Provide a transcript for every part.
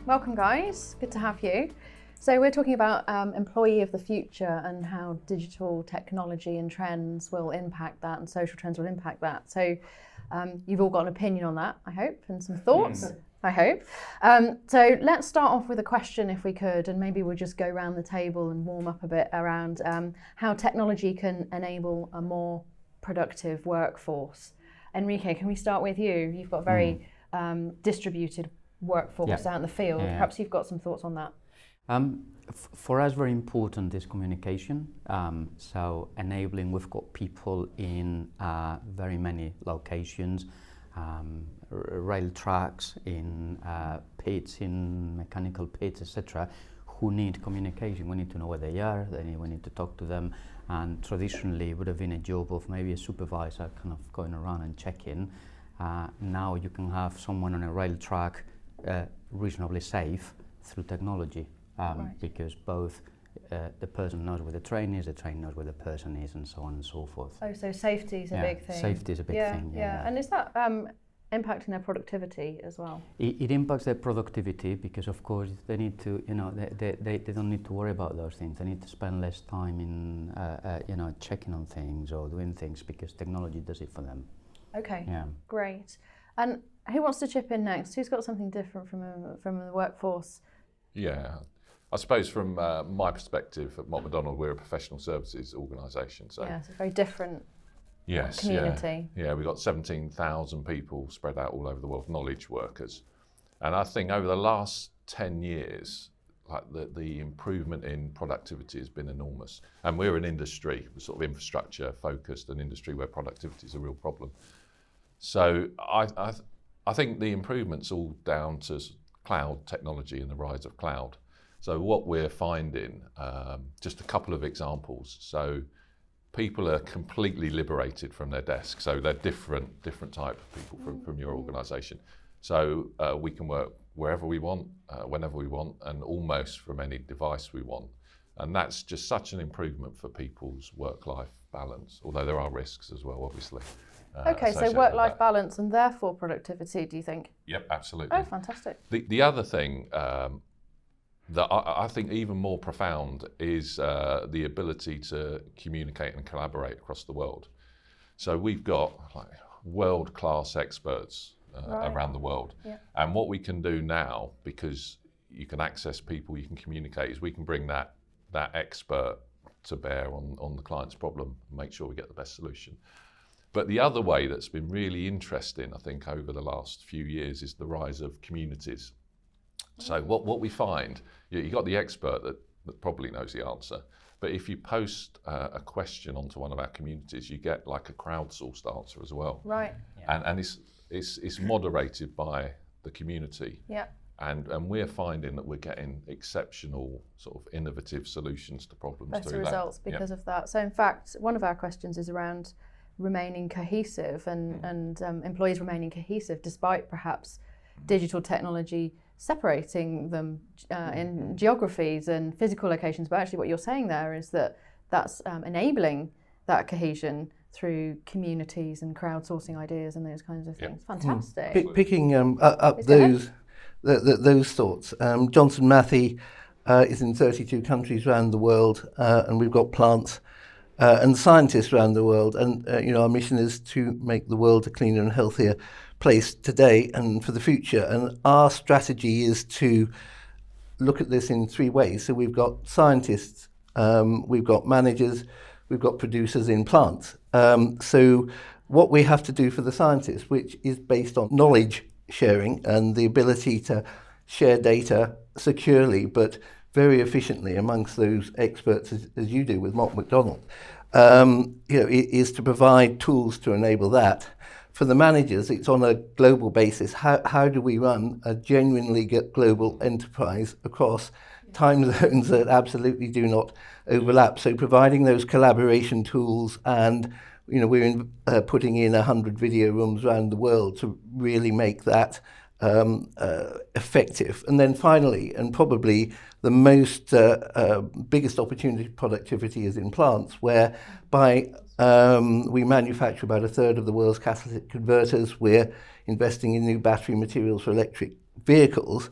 Welcome, guys. Good to have you. So we're talking about employee of the future and how digital technology and trends will impact that and social trends will impact that. So you've all got an opinion on that, I hope, and some thoughts, I hope. So let's start off with a question, if we could, and maybe we'll just go around the table and warm up a bit around how technology can enable a more productive workforce. Enrique, can we start with you? You've got a very distributed workforce out in the field. Perhaps you've got some thoughts on that. For us, very important is communication. So enabling, we've got people in very many locations, rail tracks, in pits, in mechanical pits, etc., who need communication. We need to know where they are, we need to talk to them. And traditionally, it would have been a job of maybe a supervisor kind of going around and checking. Now you can have someone on a rail track reasonably safe through technology. Because both the person knows where the train is, the train knows where the person is, and so on and so forth. Oh, so safety is a big thing. Safety is a big thing. Yeah. And is that impacting their productivity as well? It impacts their productivity because, of course, they need to, they don't need to worry about those things. They need to spend less time in, checking on things or doing things because technology does it for them. Okay. Yeah. Great. And who wants to chip in next? Who's got something different from the workforce? Yeah. I suppose from my perspective at MacDonald, we're a professional services organisation. So it's a very different community. Yeah, we've got 17,000 people spread out all over the world, knowledge workers. And I think over the last 10 years, like the improvement in productivity has been enormous. And we're an industry, we're sort of infrastructure focused, an industry where productivity is a real problem. So I think the improvement's all down to cloud technology and the rise of cloud. So what we're finding, just a couple of examples. So people are completely liberated from their desk. So they're different type of people from your organisation. So we can work wherever we want, whenever we want, and almost from any device we want. And that's just such an improvement for people's work-life balance, although there are risks as well, obviously. Okay, so work-life balance and therefore productivity, do you think? Yep, absolutely. Oh, fantastic. The other thing that I think even more profound is the ability to communicate and collaborate across the world. So we've got world-class experts around the world. Yeah. And what we can do now, because you can access people, you can communicate, is we can bring that expert to bear on the client's problem and make sure we get the best solution. But the other way that's been really interesting, I think, over the last few years is the rise of communities. So what we find, you've got the expert that probably knows the answer, but if you post a question onto one of our communities, you get like a crowdsourced answer as well. Right. Yeah. And it's moderated by the community. Yeah. And we're finding that we're getting exceptional sort of innovative solutions to problems. Better results because of that. So in fact, one of our questions is around remaining cohesive and employees remaining cohesive despite perhaps digital technology separating them in geographies and physical locations. But actually what you're saying there is that's enabling that cohesion through communities and crowdsourcing ideas and those kinds of things. Fantastic. Picking up those thoughts, Johnson Matthey is in 32 countries around the world, and we've got plants and scientists around the world, and our mission is to make the world a cleaner and healthier place today and for the future. And our strategy is to look at this in three ways. So we've got scientists, we've got managers, we've got producers in plants. So what we have to do for the scientists, which is based on knowledge sharing and the ability to share data securely but very efficiently amongst those experts, as you do with MacDonald, is to provide tools to enable that. For the managers, it's on a global basis. How do we run a genuinely global enterprise across time zones that absolutely do not overlap? So providing those collaboration tools, and we're putting in 100 video rooms around the world to really make that effective. And then finally, and probably the most biggest opportunity for productivity is in plants, where we manufacture about a third of the world's catalytic converters. We're investing in new battery materials for electric vehicles,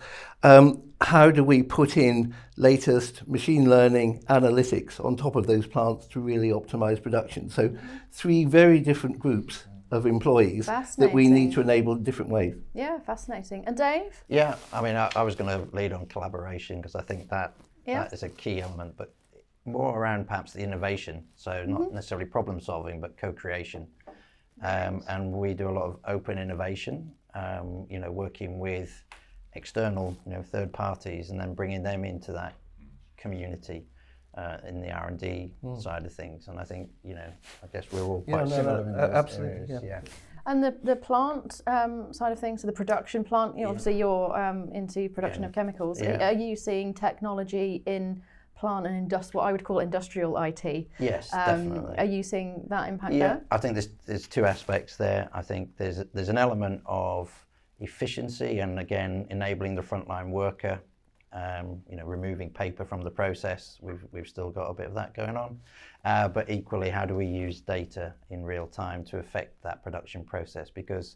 how do we put in latest machine learning analytics on top of those plants to really optimize production? So 3 very different groups of employees that we need to enable in different ways. Yeah, fascinating. And Dave? Yeah, I mean, I was going to lead on collaboration because I think that is a key element, but more around perhaps the innovation. So not necessarily problem solving, but co-creation. And we do a lot of open innovation, working with external, third parties, and then bringing them into that community in the R&D side of things. And I think, I guess we're all quite similar in those absolutely, areas. Yeah. And the plant side of things, so the production plant, obviously you're into production of chemicals. Are you seeing technology in plant and what I would call industrial IT? Yes, definitely. Are you seeing that impact there? I think there's 2 aspects there. I think there's an element of efficiency and, again, enabling the frontline worker, removing paper from the process. We've still got a bit of that going on. But equally, how do we use data in real time to affect that production process? Because,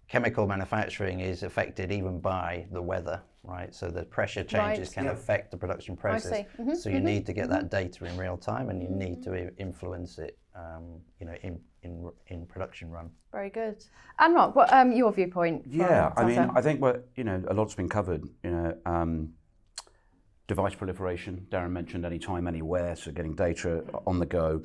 chemical manufacturing is affected even by the weather, right? So the pressure changes can affect the production process. So you need to get that data in real time, and you need to influence it, in production run. Very good. And Mark, what your viewpoint? Yeah, I mean, I think a lot's been covered. Device proliferation. Darren mentioned anytime, anywhere. So getting data on the go.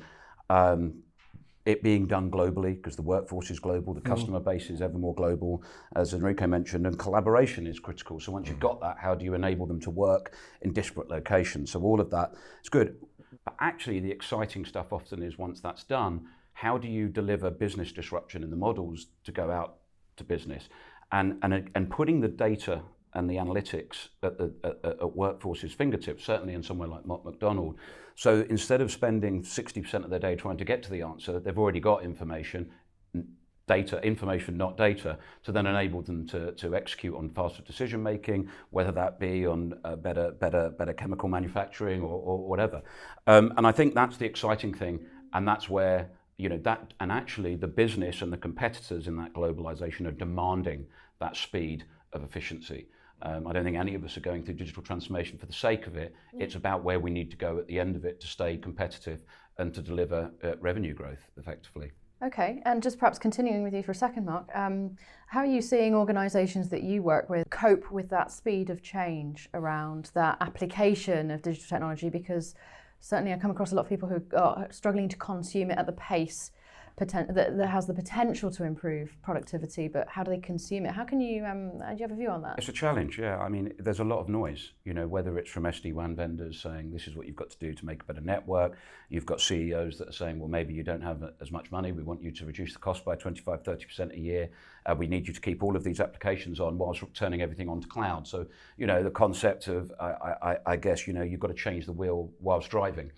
It being done globally because the workforce is global, the customer base is ever more global, as Enrique mentioned, and collaboration is critical. So once you've got that, how do you enable them to work in disparate locations? So all of that is good. But actually the exciting stuff often is once that's done, how do you deliver business disruption in the models to go out to business? And putting the data and the analytics at workforce's fingertips, certainly in somewhere like Mott, MacDonald. So instead of spending 60% of their day trying to get to the answer, they've already got information, not data, to then enable them to execute on faster decision making, whether that be on better chemical manufacturing or whatever. And I think that's the exciting thing, and that's where and actually the business and the competitors in that globalization are demanding that speed of efficiency. I don't think any of us are going through digital transformation for the sake of it. It's about where we need to go at the end of it to stay competitive and to deliver revenue growth effectively. Okay, and just perhaps continuing with you for a second, Mark, how are you seeing organisations that you work with cope with that speed of change around that application of digital technology? Because certainly I come across a lot of people who are struggling to consume it at the pace that has the potential to improve productivity, but how do they consume it? How can you, do you have a view on that? It's a challenge, yeah. I mean, there's a lot of noise, whether it's from SD-WAN vendors saying this is what you've got to do to make a better network. You've got CEOs that are saying, well, maybe you don't have as much money. We want you to reduce the cost by 25, 30% a year. We need you to keep all of these applications on whilst turning everything onto cloud. So, the concept of, I guess, you've got to change the wheel whilst driving.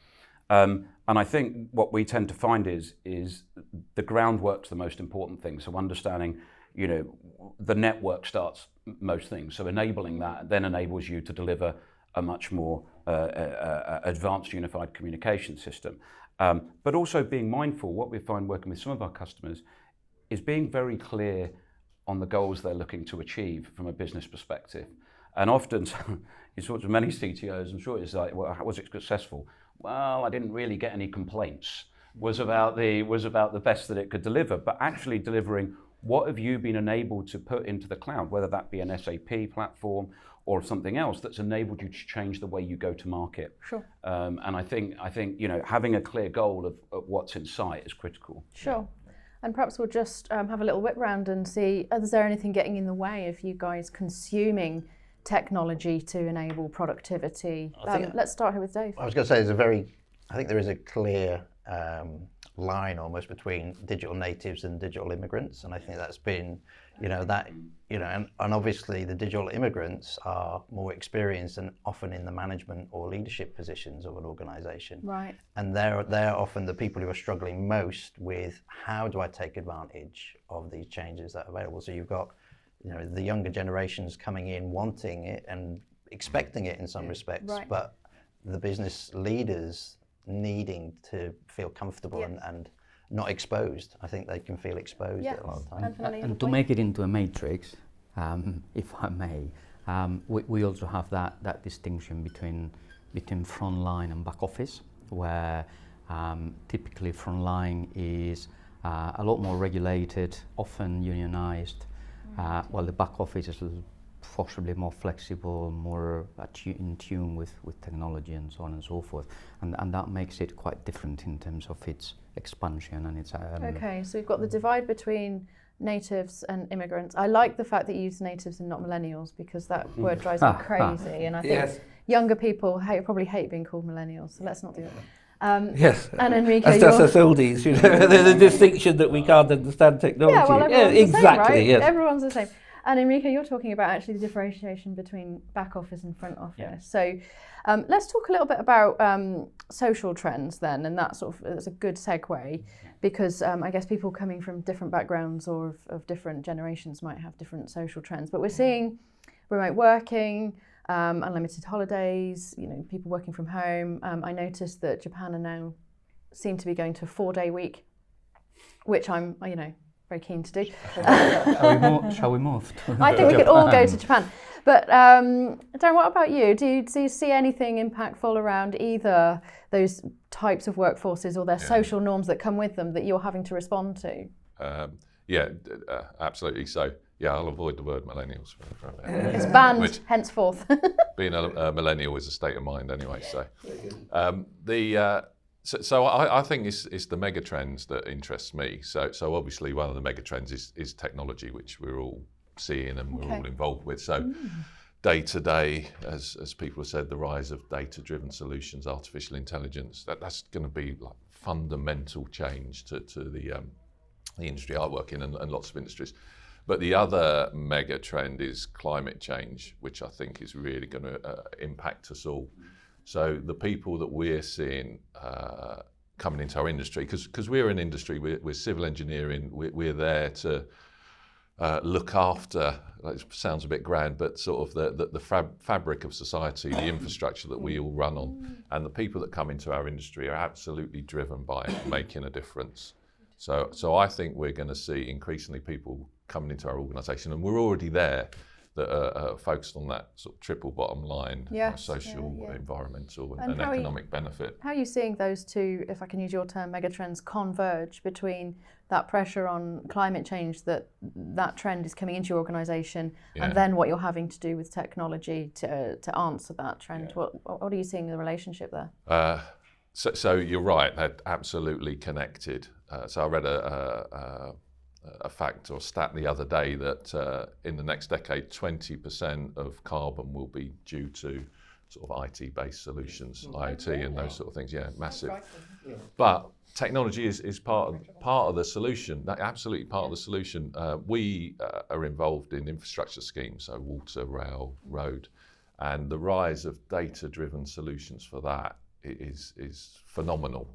And I think what we tend to find is the groundwork's the most important thing. So understanding, the network starts most things. So enabling that then enables you to deliver a much more advanced unified communication system. But also being mindful, what we find working with some of our customers is being very clear on the goals they're looking to achieve from a business perspective. And often, you talk to many CTOs, I'm sure it's like, well, how was it successful? Well, I didn't really get any complaints. Was about the best that it could deliver, but actually delivering what have you been enabled to put into the cloud, whether that be an SAP platform or something else that's enabled you to change the way you go to market. Sure. And I think having a clear goal of what's in sight is critical. Sure. And perhaps we'll just have a little whip round and see, is there anything getting in the way of you guys consuming technology to enable productivity? Let's start here with Dave. I was going to say I think there is a clear line almost between digital natives and digital immigrants, and I think that's been, and obviously the digital immigrants are more experienced and often in the management or leadership positions of an organisation. Right. And they're often the people who are struggling most with how do I take advantage of these changes that are available. So you've got the younger generations coming in wanting it and expecting it in some respects, right. But the business leaders needing to feel comfortable and not exposed. I think they can feel exposed at a lot of times. And to make it into a matrix, if I may. We also have that distinction between frontline and back office, where typically frontline is a lot more regulated, often unionized, while the back office is possibly more flexible, more in tune with technology and so on and so forth. And that makes it quite different in terms of its expansion and its... Okay, so we've got the divide between natives and immigrants. I like the fact that you use natives and not millennials, because that word drives me crazy. And I think younger people probably hate being called millennials, so let's not do that. Yes, and Enrique, that's just us oldies, you know, the distinction that we can't understand technology. Yeah, well, everyone's the same, right? Yes. Everyone's the same. And Enrique, you're talking about actually the differentiation between back office and front office. Yeah. So let's talk a little bit about social trends then, and that's a good segue, because I guess people coming from different backgrounds or of different generations might have different social trends. But we're seeing remote working, unlimited holidays, people working from home. I noticed that Japan are now seem to be going to a 4-day week, which I'm, very keen to do. Shall we move? I think we could all go to Japan. But Darren, what about you? Do you see anything impactful around either those types of workforces or their social norms that come with them that you're having to respond to? Absolutely. So, I'll avoid the word millennials for a bit. It's banned henceforth. Being a millennial is a state of mind anyway. So I think it's the mega trends that interest me. So obviously one of the mega trends is technology, which we're all seeing and we're all involved with. So day to day, as people have said, the rise of data-driven solutions, artificial intelligence, that's going to be like fundamental change to the industry I work in and lots of industries. But the other mega trend is climate change, which I think is really going to impact us all. So the people that we're seeing coming into our industry, because we're an industry, we're civil engineering, we're there to look after, it sounds a bit grand, but sort of the fabric of society, the infrastructure that we all run on. And the people that come into our industry are absolutely driven by making a difference. So I think we're going to see increasingly people coming into our organisation, and we're already there, that are focused on that sort of triple bottom line, social, environmental and economic benefit. How are you seeing those two, if I can use your term, megatrends, converge between that pressure on climate change, that trend is coming into your organisation, and then what you're having to do with technology to answer that trend? What are you seeing in the relationship there? So you're right, they're absolutely connected. So I read a fact or stat the other day that in the next decade, 20% of carbon will be due to sort of IT-based solutions, IoT and those sort of things. Yeah, massive. But technology is part of the solution. Absolutely part of the solution. We are involved in infrastructure schemes, so water, rail, road, and the rise of data-driven solutions for that is phenomenal.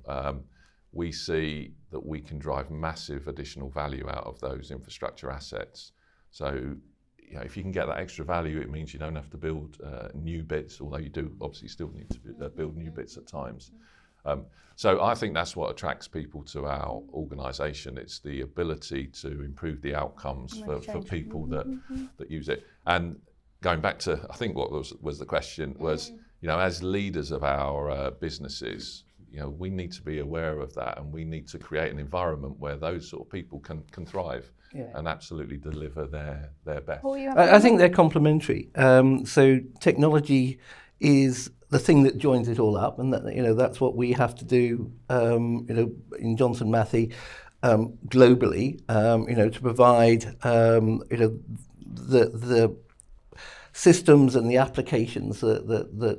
We see that we can drive massive additional value out of those infrastructure assets. So, if you can get that extra value, it means you don't have to build new bits, although you do obviously still need to build new bits at times. So I think that's what attracts people to our organisation. It's the ability to improve the outcomes for people that use it. And going back to, I think what was the question was, as leaders of our businesses, we need to be aware of that, and we need to create an environment where those sort of people can thrive and absolutely deliver their best. I think they're complementary. So technology is the thing that joins it all up, and that's what we have to do. In Johnson Matthey globally, to provide the systems and the applications that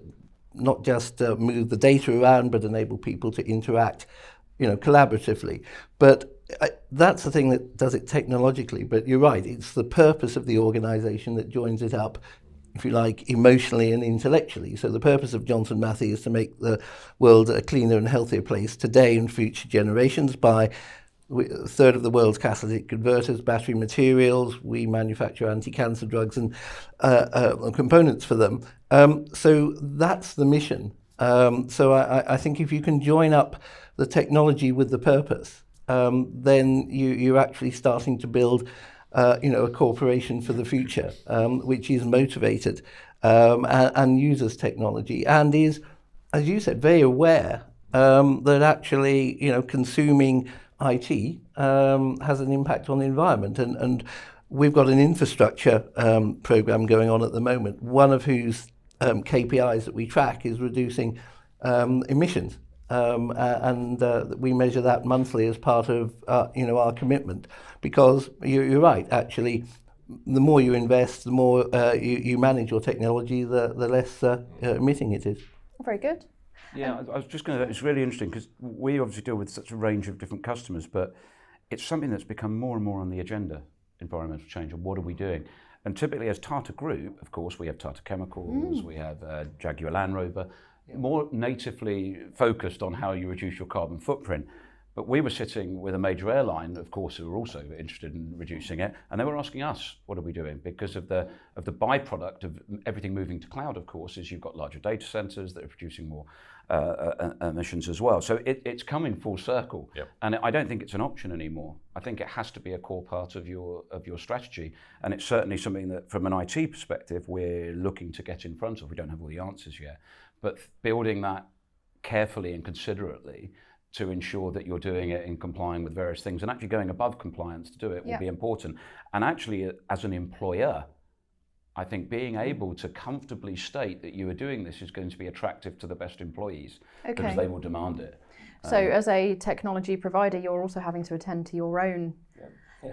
not just move the data around, but enable people to interact, collaboratively. But that's the thing that does it technologically. But you're right, it's the purpose of the organisation that joins it up, if you like, emotionally and intellectually. So the purpose of Johnson Matthey is to make the world a cleaner and healthier place today and future generations by a third of the world's catalytic converters, battery materials. We manufacture anti-cancer drugs and components for them. So that's the mission. So I think if you can join up the technology with the purpose, then you're actually starting to build a corporation for the future, which is motivated and uses technology and is, as you said, very aware that actually, consuming IT has an impact on the environment. And we've got an infrastructure program going on at the moment, one of whose KPIs that we track is reducing emissions. And we measure that monthly as part of our commitment, because you're right, actually, the more you invest, the more you manage your technology, the less emitting it is. Very good. Yeah, I was just going to, it's really interesting because we obviously deal with such a range of different customers, but it's something that's become more and more on the agenda, environmental change, and what are we doing? And typically as Tata Group, of course, we have Tata Chemicals, we have Jaguar Land Rover, more natively focused on how you reduce your carbon footprint. But we were sitting with a major airline, of course, who were also interested in reducing it, and they were asking us, what are we doing? Because of the byproduct of everything moving to cloud, of course, is you've got larger data centers that are producing more emissions as well. So it's coming full circle. Yep. And I don't think it's an option anymore. I think it has to be a core part of your strategy. And it's certainly something that, from an IT perspective, we're looking to get in front of. We don't have all the answers yet, but building that carefully and considerately to ensure that you're doing it in complying with various things, and actually going above compliance to do it will be important. And actually, as an employer, I think being able to comfortably state that you are doing this is going to be attractive to the best employees, because they will demand it. So as a technology provider, you're also having to attend to your own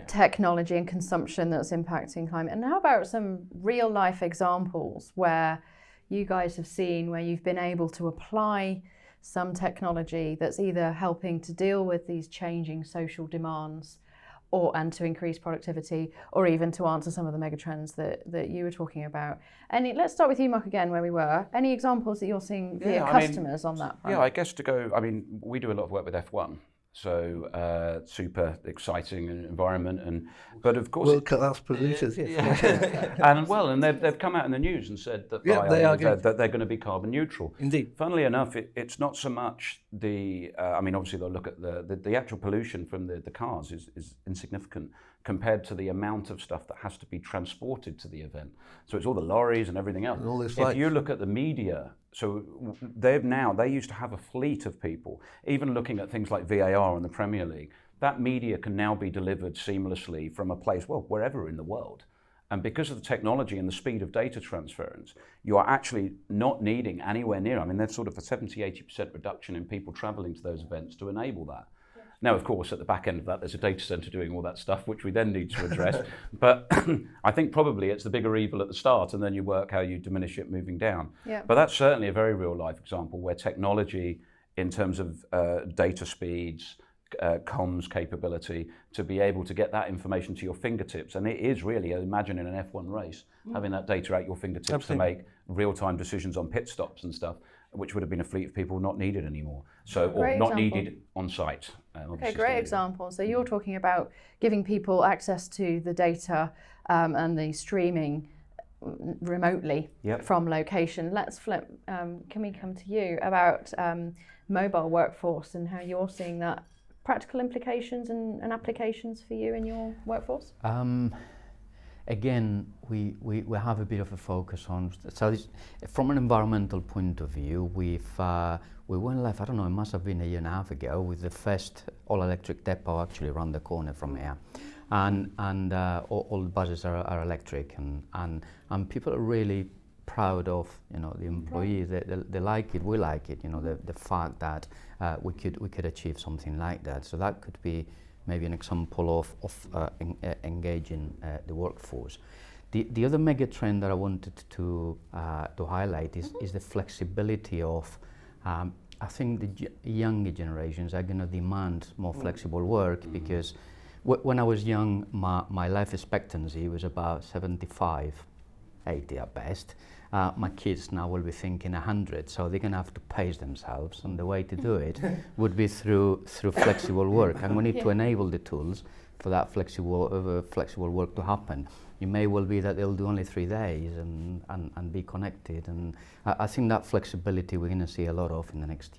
technology and consumption that's impacting climate. And how about some real life examples where you guys have seen where you've been able to apply some technology that's either helping to deal with these changing social demands and to increase productivity, or even to answer some of the megatrends that you were talking about? And let's start with you, Mark, again, where we were. Any examples that you're seeing via customers on that front? Yeah, I guess we do a lot of work with F1. So super exciting environment, but of course world-class producers, yes. and they've come out in the news and said that that they're going to be carbon neutral. Indeed. Funnily enough, it's not so much obviously they'll look at the actual pollution from the cars is insignificant compared to the amount of stuff that has to be transported to the event. So it's all the lorries and everything else. And all those flights. If you look at the media, so they used to have a fleet of people, even looking at things like VAR in the Premier League, that media can now be delivered seamlessly from a place, wherever in the world. And because of the technology and the speed of data transference, you are actually not needing anywhere near, there's sort of a 70-80% reduction in people traveling to those events to enable that. Now, of course, at the back end of that, there's a data center doing all that stuff, which we then need to address. But I think probably it's the bigger evil at the start, and then you work how you diminish it moving down. Yeah. But that's certainly a very real life example where technology, in terms of data speeds, comms capability, to be able to get that information to your fingertips. And it is really, imagine in an F1 race, having that data at your fingertips. Absolutely. To make real-time decisions on pit stops and stuff, which would have been a fleet of people not needed anymore. Or not needed on site. Okay, great example. So you're talking about giving people access to the data and the streaming remotely from location. Let's flip. Can we come to you about mobile workforce and how you're seeing that? Practical implications and applications for you in your workforce? Again, we have a bit of a focus on, so from an environmental point of view, we went live, I don't know, it must have been a year and a half ago, with the first all-electric depot actually around the corner from here. And all the buses are electric, and people are really proud of the employees. They like it, we like it, the fact that we could achieve something like that. So that could be maybe an example of engaging the workforce. The other mega trend that I wanted to highlight is the flexibility of. I think the younger generations are going to demand more flexible work because when I was young, my life expectancy was about 75, 80 at best. My kids now will be thinking 100, so they're going to have to pace themselves, and the way to do it would be through flexible work, and we need to enable the tools for that flexible work to happen. It may well be that they'll do only 3 days and be connected, and I think that flexibility we're going to see a lot of in the next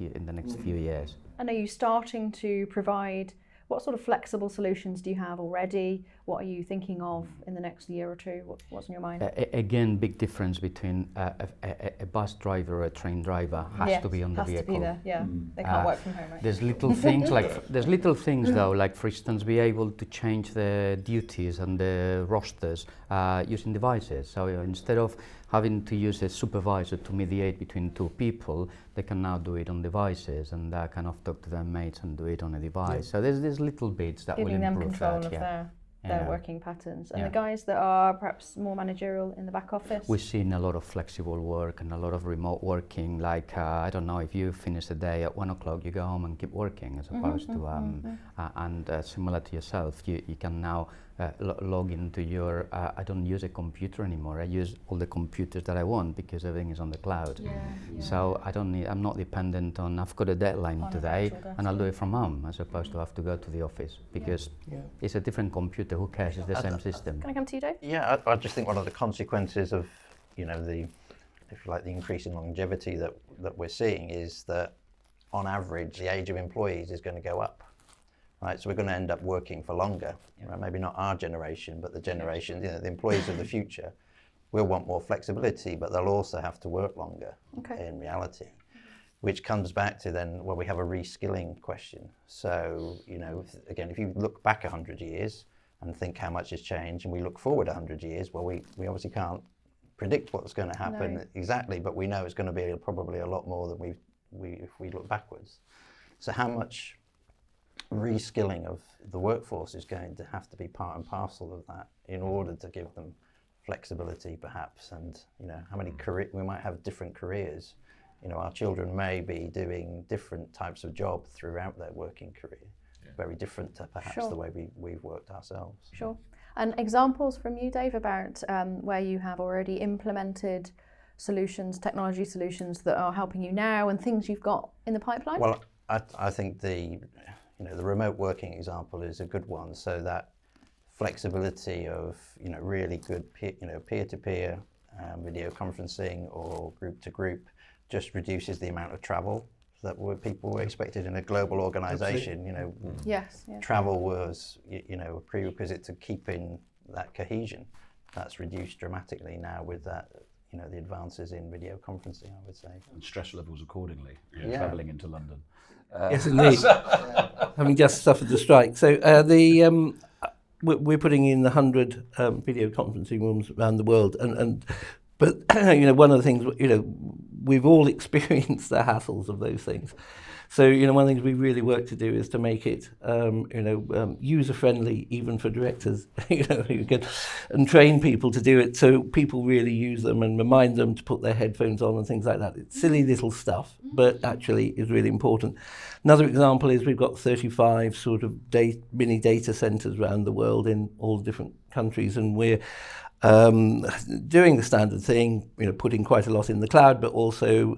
few years. And are you starting to provide, what sort of flexible solutions do you have already? What are you thinking of in the next year or two? What's in your mind? Again, big difference between a bus driver or a train driver has to be on the vehicle. To be there. Yeah, they can't work from home, right? There's little things there's little things though, like for instance, be able to change the duties and the rosters using devices. So instead of having to use a supervisor to mediate between two people, they can now do it on devices and kind of talk to their mates and do it on a device. So there's little bits that will improve control that. Of their working patterns. And Yeah. the guys that are perhaps more managerial in the back office? We've seen a lot of flexible work and a lot of remote working. Like, I don't know, if you finish the day at 1 o'clock, you go home and keep working, as opposed to, and similar to yourself, you can now log into your, I don't use a computer anymore. I use all the computers that I want because everything is on the cloud. So I'm not dependent on, I've got a deadline today and I'll do it from home, as opposed to have to go to the office because it's a different computer. Who cares? It's the same system. Can I come to you, Dave? Yeah, I just think one of the consequences of, the, if you like, the increasing longevity that we're seeing is that, on average, the age of employees is going to go up. Right, so we're going to end up working for longer. Right? Maybe not our generation, but the generation, the employees of the future, will want more flexibility, but they'll also have to work longer in reality. Which comes back to then, well, we have a reskilling question. So, again, if you look back 100 years and think how much has changed, and we look forward 100 years, well, we obviously can't predict what's going to happen exactly, but we know it's going to be probably a lot more than if we look backwards. So how much reskilling of the workforce is going to have to be part and parcel of that in order to give them flexibility, perhaps, and how many we might have different careers. Our children may be doing different types of job throughout their working career, very different to perhaps the way we've worked ourselves. Sure. And examples from you, Dave, about where you have already implemented solutions, technology solutions that are helping you now, and things you've got in the pipeline? Well, I think the remote working example is a good one. So that flexibility of really good peer-to-peer video conferencing or group-to-group just reduces the amount of travel that people were expected in a global organisation. Travel was a prerequisite to keeping that cohesion. That's reduced dramatically now with that. The advances in video conferencing, I would say. And stress levels accordingly, travelling into London. Yes, indeed. Having just suffered the strike. So we're putting in 100 video conferencing rooms around the world. But one of the things, we've all experienced the hassles of those things. So, one of the things we really work to do is to make it, user-friendly, even for directors, and train people to do it so people really use them and remind them to put their headphones on and things like that. It's silly little stuff, but actually is really important. Another example is we've got 35 sort of mini data centers around the world in all different countries, and we're doing the standard thing, putting quite a lot in the cloud, but also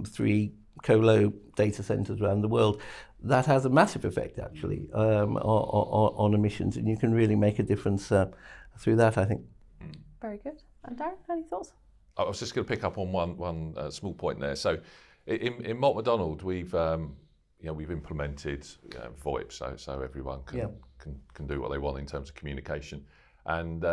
3 colo data centers around the world. That has a massive effect, actually, on emissions, and you can really make a difference through that, I think. Very good. And Darren, any thoughts? I was just going to pick up on one small point there. So, in Mott MacDonald, we've implemented VoIP, so everyone can do what they want in terms of communication, and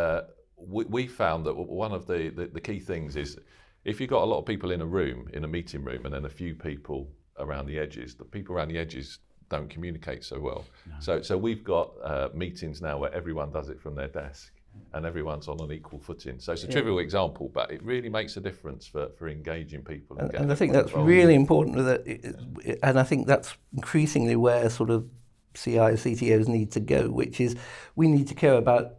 we found that one of the key things is, if you've got a lot of people in a meeting room, and then a few people around the edges, the people around the edges don't communicate so well. No. So we've got meetings now where everyone does it from their desk and everyone's on an equal footing. So it's a trivial example, but it really makes a difference for engaging people. And I think that's really important with it, and I think that's increasingly where sort of CIOs, CTOs need to go, which is we need to care about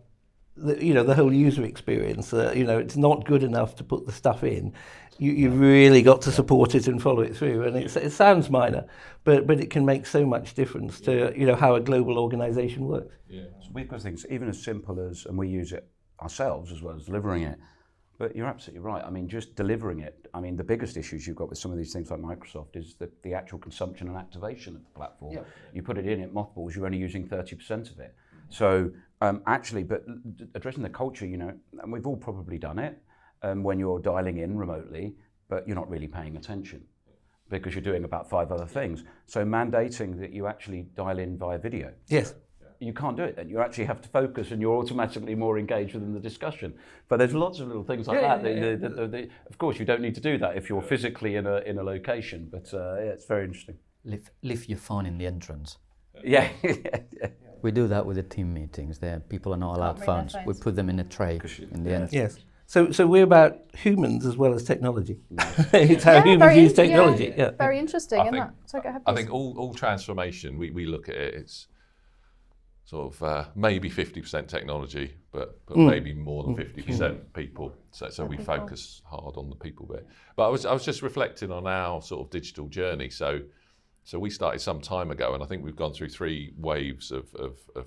the whole user experience. It's not good enough to put the stuff in. You've really got to support it and follow it through. And it sounds minor, but it can make so much difference to how a global organisation works. Yeah. So we've got things even as simple as, and we use it ourselves as well as delivering it. But you're absolutely right. I mean, just delivering it. I mean, the biggest issues you've got with some of these things like Microsoft is the actual consumption and activation of the platform. Yeah. You put it in, it mothballs, you're only using 30% of it. So actually, but addressing the culture, and we've all probably done it when you're dialing in remotely, but you're not really paying attention because you're doing about 5 other things. So mandating that you actually dial in via video. Yes. you can't do it then. You actually have to focus and you're automatically more engaged within the discussion. But there's lots of little things like that. Of course, you don't need to do that if you're physically in a location, but it's very interesting. Leave your phone in the entrance. Yeah. We do that with the team meetings. There, people are not allowed phones. We put them in a tray in the entrance. Yes. So we're about humans as well as technology. It's how humans use technology. Yeah. Very interesting. So go ahead, I please. think all transformation, we look at it, it's sort of maybe 50% technology, but maybe more than 50% people. So we focus hard on the people bit. But I was just reflecting on our sort of digital journey. So we started some time ago, and I think we've gone through 3 waves of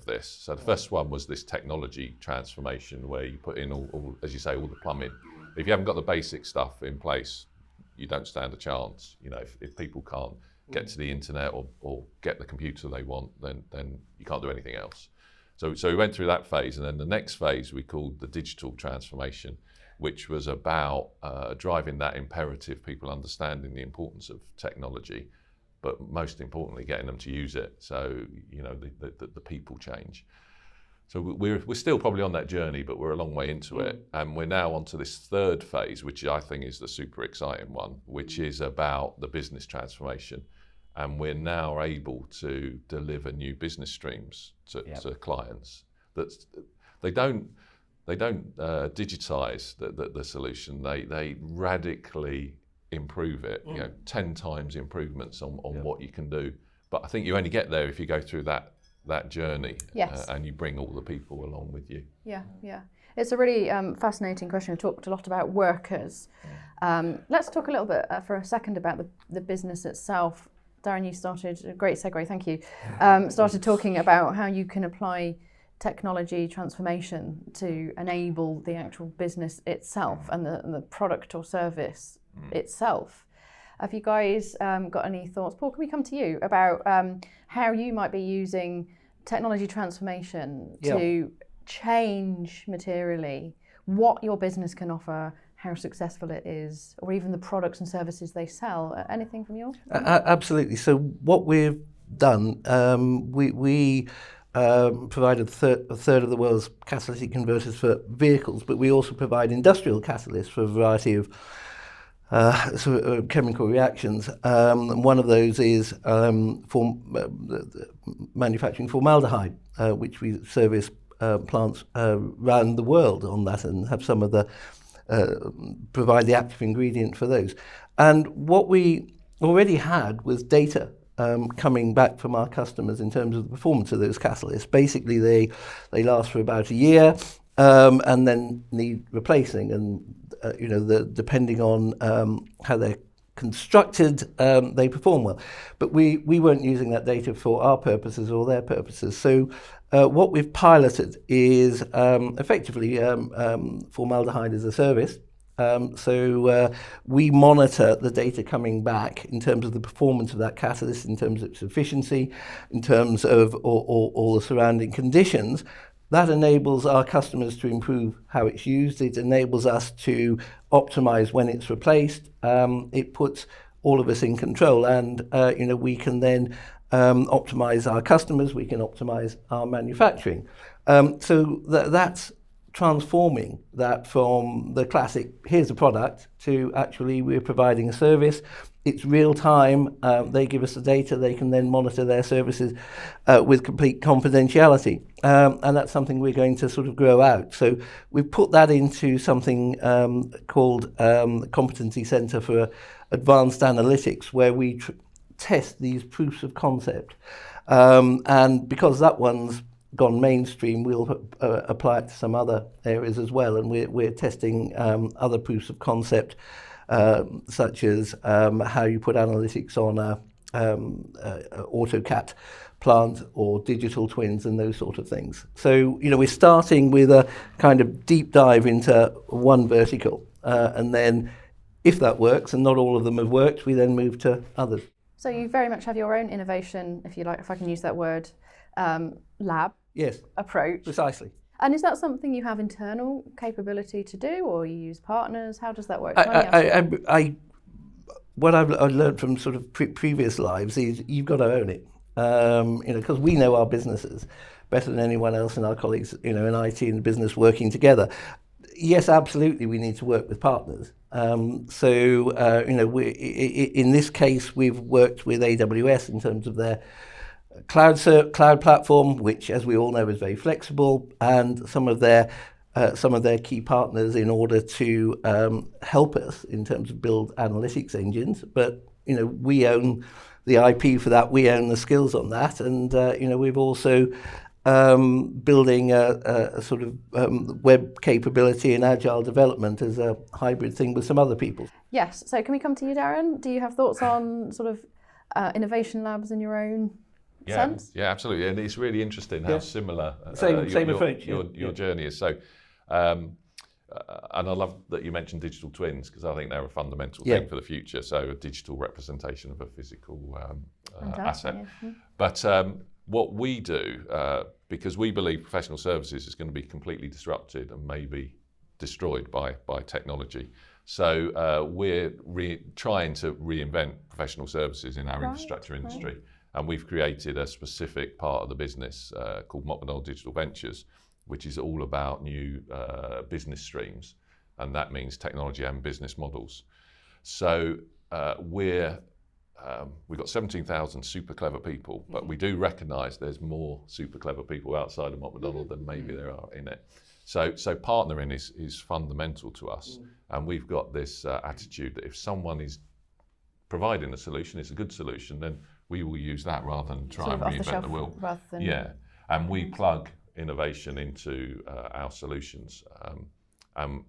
this. So the first one was this technology transformation where you put in all, as you say, all the plumbing. If you haven't got the basic stuff in place, you don't stand a chance. You know, if people can't get to the internet or get the computer they want, then you can't do anything else. So we went through that phase, and then the next phase we called the digital transformation, which was about driving that imperative, people understanding the importance of technology, but most importantly, getting them to use it. So, you know, the people change. So we're still probably on that journey, but we're a long way into it. And we're now onto this third phase, which I think is the super exciting one, which is about the business transformation. And we're now able to deliver new business streams to clients. They don't digitize the solution. They radically improve it, 10 times improvements on what you can do. But I think you only get there if you go through that journey. Yes. And you bring all the people along with you. Yeah. It's a really fascinating question. We've talked a lot about workers. Let's talk a little bit for a second about the business itself. Darren, you started, a great segue, thank you, started talking about how you can apply technology transformation to enable the actual business itself and the product or service itself. Have you guys got any thoughts? Paul, can we come to you about how you might be using technology transformation to change materially what your business can offer, how successful it is, or even the products and services they sell? Anything from you? Absolutely. So what we've done, we provide a third of the world's catalytic converters for vehicles, but we also provide industrial catalysts for a variety of chemical reactions. One of those is manufacturing formaldehyde, which we service plants around the world on that and have some of the provide the active ingredient for those. And what we already had was data coming back from our customers in terms of the performance of those catalysts. Basically, they last for about a year and then need replacing. And depending on how they're constructed, they perform well. But we weren't using that data for our purposes or their purposes. So what we've piloted is effectively formaldehyde as a service. So we monitor the data coming back in terms of the performance of that catalyst, in terms of its efficiency, in terms of all the surrounding conditions. That enables our customers to improve how it's used. It enables us to optimize when it's replaced. It puts all of us in control, and we can then optimize our customers. We can optimize our manufacturing. So that's transforming that from the classic, here's a product, to actually we're providing a service. It's real time. They give us the data. They can then monitor their services with complete confidentiality. And that's something we're going to sort of grow out. So we've put that into something called the Competency Centre for Advanced Analytics, where we test these proofs of concept. And because that one's gone mainstream, we'll apply it to some other areas as well. And we're testing other proofs of concept, such as how you put analytics on a AutoCAD plant or digital twins and those sort of things. So, we're starting with a kind of deep dive into one vertical. And then if that works, and not all of them have worked, we then move to others. So you very much have your own innovation, if you like, if I can use that word, lab approach. Precisely. And is that something you have internal capability to do, or you use partners? How does that work? What I've learned from sort of previous lives is you've got to own it. because we know our businesses better than anyone else, and our colleagues, in IT and business working together. Yes, absolutely, we need to work with partners. We, in this case, we've worked with AWS in terms of their cloud platform, which, as we all know, is very flexible, and some of their key partners in order to help us in terms of build analytics engines. But we own the IP for that, we own the skills on that, and we've also building a sort of web capability and agile development as a hybrid thing with some other people. Yes. So can we come to you, Darren? Do you have thoughts on sort of innovation labs in your own sense? Yeah, absolutely. And it's really interesting how similar same approach, your journey is. So, and I love that you mentioned digital twins, because I think they're a fundamental thing for the future. So a digital representation of a physical asset. Yeah. But what we do, because we believe professional services is going to be completely disrupted and maybe destroyed by technology. So we're trying to reinvent professional services in our infrastructure industry. And we've created a specific part of the business called MacDonald Digital Ventures, which is all about new business streams. And that means technology and business models. So we've got 17,000 super clever people, but we do recognise there's more super clever people outside of MacDonald than maybe there are in it. So partnering is fundamental to us. And we've got this attitude that if someone is providing a solution, it's a good solution, then we will use that rather than try and reinvent the wheel. And we plug innovation into our solutions. Our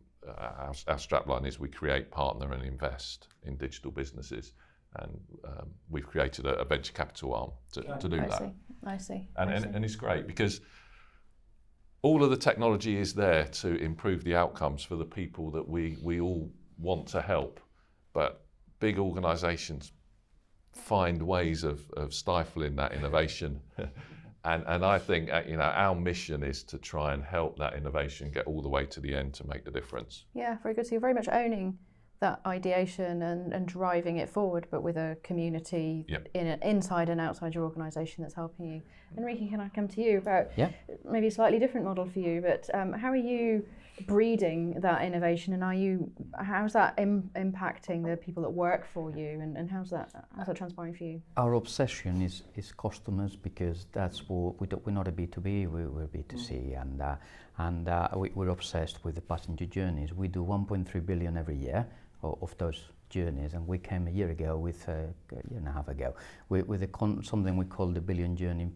strapline is we create, partner and invest in digital businesses. And we've created a venture capital arm to do that. I see. And it's great because all of the technology is there to improve the outcomes for the people that we all want to help. But big organisations find ways of stifling that innovation. And I think our mission is to try and help that innovation get all the way to the end to make the difference. Yeah, very good. So you're very much owning that ideation and driving it forward, but with a community inside and outside your organisation that's helping you. Enrique, can I come to you about maybe a slightly different model for you, but how are you breeding that innovation, and how's that impacting the people that work for you, and how's that transpiring for you? Our obsession is customers, because that's what we're not a B2B, we're B2C, and we're obsessed with the passenger journeys. We do 1.3 billion every year of those journeys, and we came a year ago with a year and a half ago with something we call the Billion Journey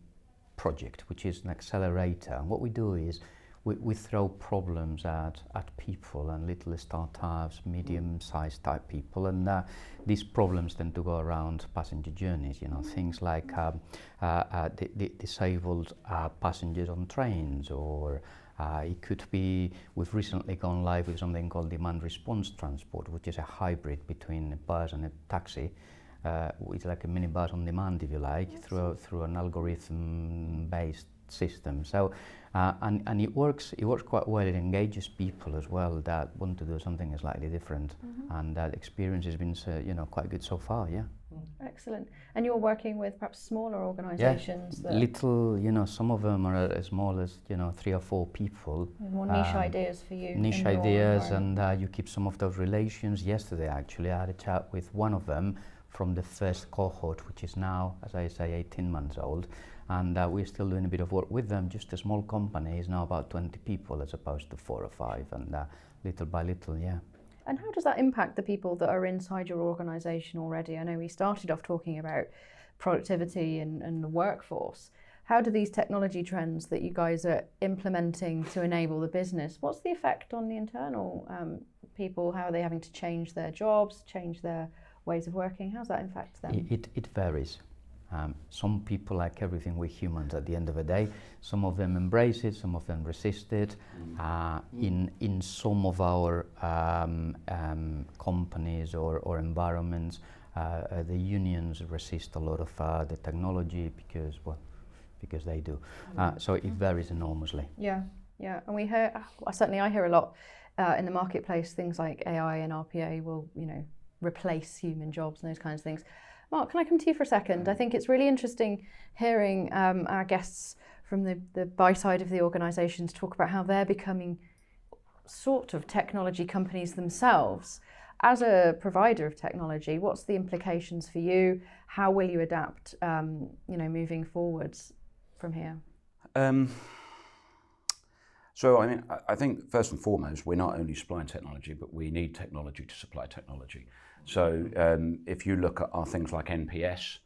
Project, which is an accelerator. And what we do is we throw problems at people and little startups, medium-sized type people, and these problems tend to go around passenger journeys. Things like disabled passengers on trains, or it could be, we've recently gone live with something called demand response transport, which is a hybrid between a bus and a taxi. It's like a mini bus on demand, if you like, through an algorithm-based system. So, and it works quite well. It engages people as well that want to do something slightly different, and that experience has been quite good so far. Yeah. Excellent. And you're working with perhaps smaller organisations. Yeah, little, some of them are as small as 3 or 4 people. More niche ideas for you. Niche ideas, and you keep some of those relations. Yesterday, actually, I had a chat with one of them from the first cohort, which is now, as I say, 18 months old. And we're still doing a bit of work with them. Just a small company is now about 20 people as opposed to 4 or 5, and little by little, yeah. And how does that impact the people that are inside your organisation already? I know we started off talking about productivity and the workforce. How do these technology trends that you guys are implementing to enable the business, what's the effect on the internal people? How are they having to change their jobs, change their ways of working? How's that impact them? It varies. Some people, like everything, we're humans at the end of the day. Some of them embrace it, some of them resist it. In some of our companies or environments, the unions resist a lot of the technology because they do. So it varies enormously. Yeah. And we hear, I hear a lot in the marketplace, things like AI and RPA will, replace human jobs and those kinds of things. Mark, can I come to you for a second? I think it's really interesting hearing our guests from the buy side of the organisations talk about how they're becoming sort of technology companies themselves. As a provider of technology, what's the implications for you? How will you adapt, moving forwards from here? So, I mean, I think first and foremost, we're not only supplying technology, but we need technology to supply technology. So if you look at our things like NPS,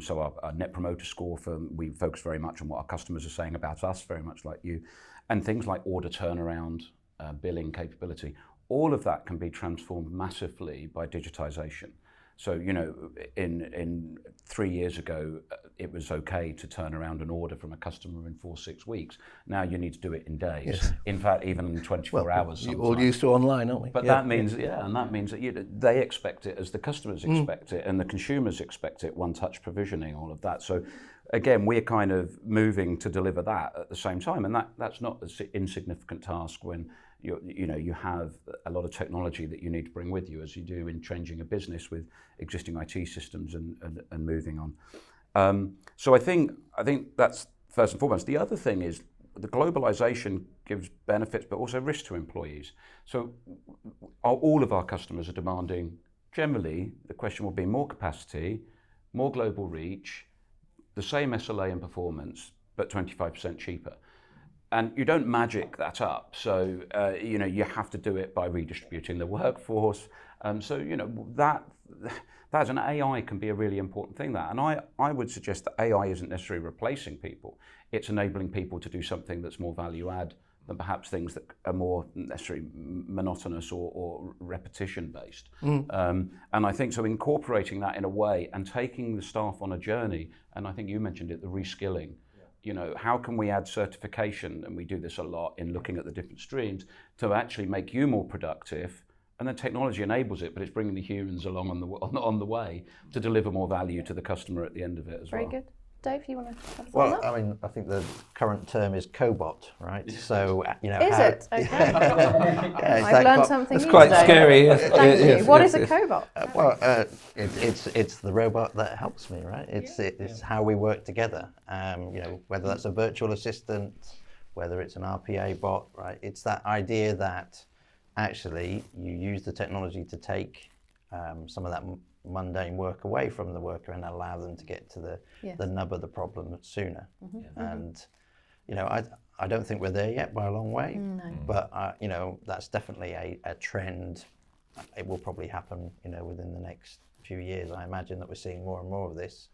so our Net Promoter Score, we focus very much on what our customers are saying about us, very much like you, and things like order turnaround, billing capability, all of that can be transformed massively by digitization. So, in 3 years ago, it was okay to turn around an order from a customer in 4-6 weeks. Now you need to do it in days. Yes. In fact, even in 24 hours sometimes. We're all used to online, aren't we? But that means, and that means that they expect it as the customers expect it, and the consumers expect it, one-touch provisioning, all of that. So again, we're kind of moving to deliver that at the same time, and that's not an insignificant task when you have a lot of technology that you need to bring with you, as you do in changing a business with existing IT systems and moving on. So I think that's first and foremost. The other thing is the globalization gives benefits, but also risks to employees. So all of our customers are demanding, generally, the question will be more capacity, more global reach, the same SLA and performance, but 25% cheaper. And you don't magic that up. So, you have to do it by redistributing the workforce. That as an AI can be a really important thing. And I would suggest that AI isn't necessarily replacing people. It's enabling people to do something that's more value add than perhaps things that are more necessarily monotonous or repetition based. And I think so incorporating that in a way and taking the staff on a journey, and I think you mentioned it, the reskilling. How can we add certification, and we do this a lot in looking at the different streams, to actually make you more productive, and then technology enables it, but it's bringing the humans along on the way to deliver more value to the customer at the end of it as well. Very good. Dave, you want to have a Well, that? I mean, I think the current term is cobot, right? So, Is it? Okay. Yeah, I've learned something That's new quite today. scary. Yes. Thank you. Yes, What yes, is a yes. cobot? It's the robot that helps me, right? It's how we work together. Whether that's a virtual assistant, whether it's an RPA bot, right? It's that idea that actually you use the technology to take some of that mundane work away from the worker and allow them to get to the nub of the problem sooner. And I don't think we're there yet by a long way. No. But that's definitely a trend. It will probably happen within the next few years. I imagine that we're seeing more and more of this.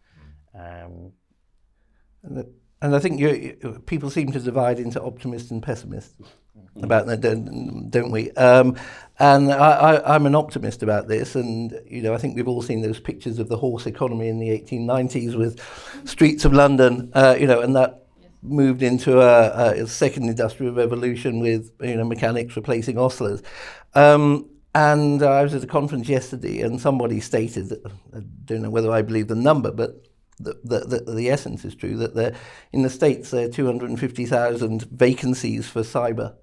And I think people seem to divide into optimists and pessimists about that, don't we? And I'm an optimist about this, and I think we've all seen those pictures of the horse economy in the 1890s with streets of London, and that moved into a second industrial revolution with mechanics replacing ostlers. And I was at a conference yesterday, and somebody stated that, I don't know whether I believe the number, but the essence is true, that in the States there are 250,000 vacancies for cyber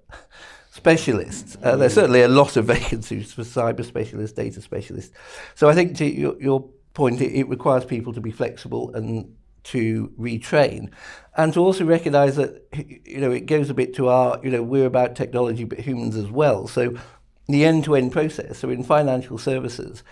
specialists. There's certainly a lot of vacancies for cyber specialists, data specialists. So I think to your point, it requires people to be flexible and to retrain, and to also recognise that it goes a bit to our we're about technology but humans as well. So the end-to-end process. So in financial services.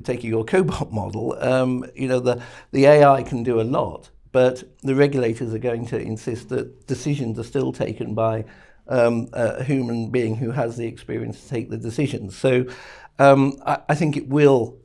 Taking your cobot model, the AI can do a lot, but the regulators are going to insist that decisions are still taken by a human being who has the experience to take the decisions. So I think it will